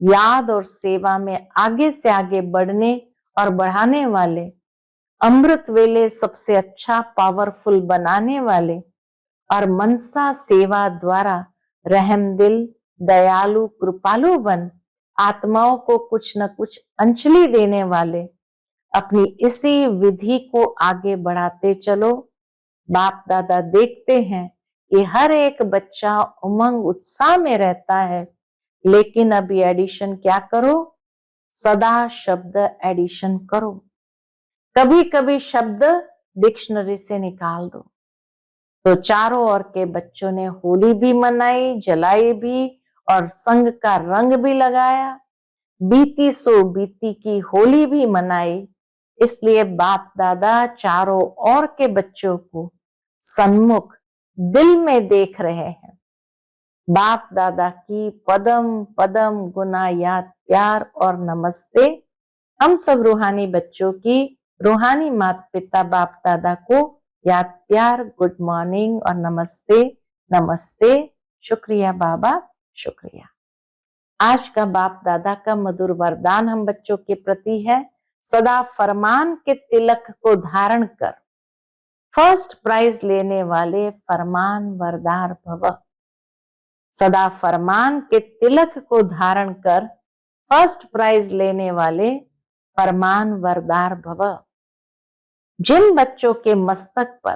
याद और सेवा में आगे से आगे बढ़ने और बढ़ाने वाले, अमृत वेले सबसे अच्छा पावरफुल बनाने वाले, और मनसा सेवा द्वारा रहमदिल दयालु कृपालु बन आत्माओं को कुछ न कुछ अंजलि देने वाले, अपनी इसी विधि को आगे बढ़ाते चलो। बाप दादा देखते हैं कि हर एक बच्चा उमंग उत्साह में रहता है, लेकिन अभी एडिशन क्या करो, सदा शब्द एडिशन करो। कभी कभी शब्द डिक्शनरी से निकाल दो। तो चारों ओर के बच्चों ने होली भी मनाई, जलाई भी, और संग का रंग भी लगाया। बीती सो बीती की होली भी मनाई। इसलिए बाप दादा चारों ओर के बच्चों को सन्मुख दिल में देख रहे हैं। बाप दादा की पदम पदम गुना याद प्यार और नमस्ते हम सब रूहानी बच्चों की रूहानी माता पिता बाप दादा को याद प्यार गुड मॉर्निंग और नमस्ते नमस्ते। शुक्रिया बाबा, शुक्रिया। आज का बाप दादा का मधुर वरदान हम बच्चों के प्रति है, सदा फरमान के तिलक को धारण कर फर्स्ट प्राइज लेने वाले फरमान वरदार भव। सदा फरमान के तिलक को धारण कर फर्स्ट प्राइज लेने वाले फरमान वरदार भव। जिन बच्चों के मस्तक पर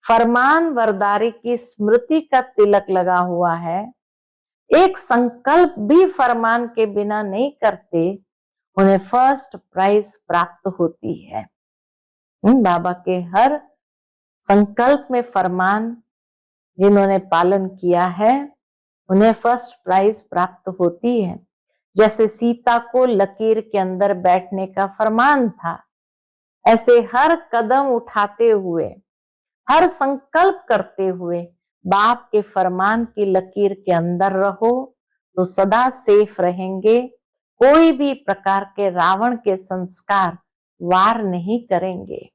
फरमान वरदारी की स्मृति का तिलक लगा हुआ है, एक संकल्प भी फरमान के बिना नहीं करते, उन्हें फर्स्ट प्राइज प्राप्त होती है। बाबा के हर संकल्प में फरमान जिन्होंने पालन किया है, उन्हें फर्स्ट प्राइज प्राप्त होती है। जैसे सीता को लकीर के अंदर बैठने का फरमान था, ऐसे हर कदम उठाते हुए, हर संकल्प करते हुए बाप के फरमान की लकीर के अंदर रहो तो सदा सेफ रहेंगे। कोई भी प्रकार के रावण के संस्कार वार नहीं करेंगे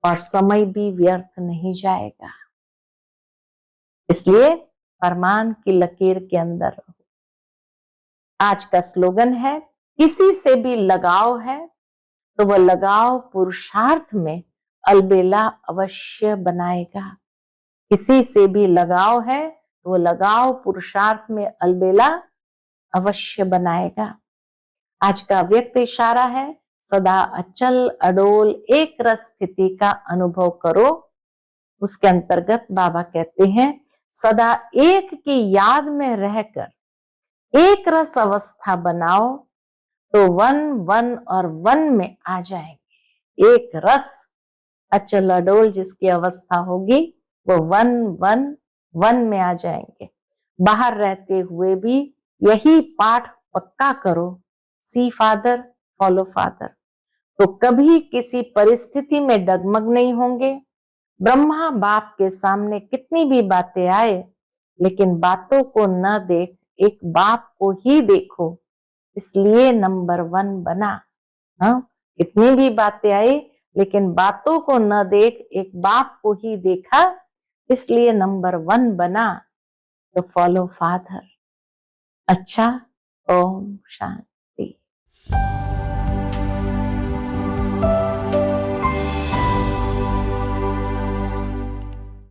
और समय भी व्यर्थ नहीं जाएगा। इसलिए फरमान की लकीर के अंदर रहो। आज का स्लोगन है, किसी से भी लगाव है तो वह लगाव पुरुषार्थ में अलबेला अवश्य बनाएगा। किसी से भी लगाव है तो वो लगाव पुरुषार्थ में अलबेला अवश्य बनाएगा। आज का व्यक्त इशारा है, सदा अचल अडोल एक रस स्थिति का अनुभव करो। उसके अंतर्गत बाबा कहते हैं, सदा एक की याद में रहकर एक रस अवस्था बनाओ तो वन वन और वन में आ जाएंगे। एक रस अचल अडोल जिसकी अवस्था होगी वो वन वन वन में आ जाएंगे। बाहर रहते हुए भी यही पाठ पक्का करो, सी फादर फॉलो फादर, तो कभी किसी परिस्थिति में डगमग नहीं होंगे। ब्रह्मा बाप के सामने कितनी भी बातें आए, लेकिन बातों को न देख एक बाप को ही देखो, इसलिए नंबर 1 बना। हाँ, कितनी भी बातें आई लेकिन बातों को न देख एक बाप को ही देखा, इसलिए नंबर 1 बना। तो फॉलो फादर। अच्छा, ओम शांति।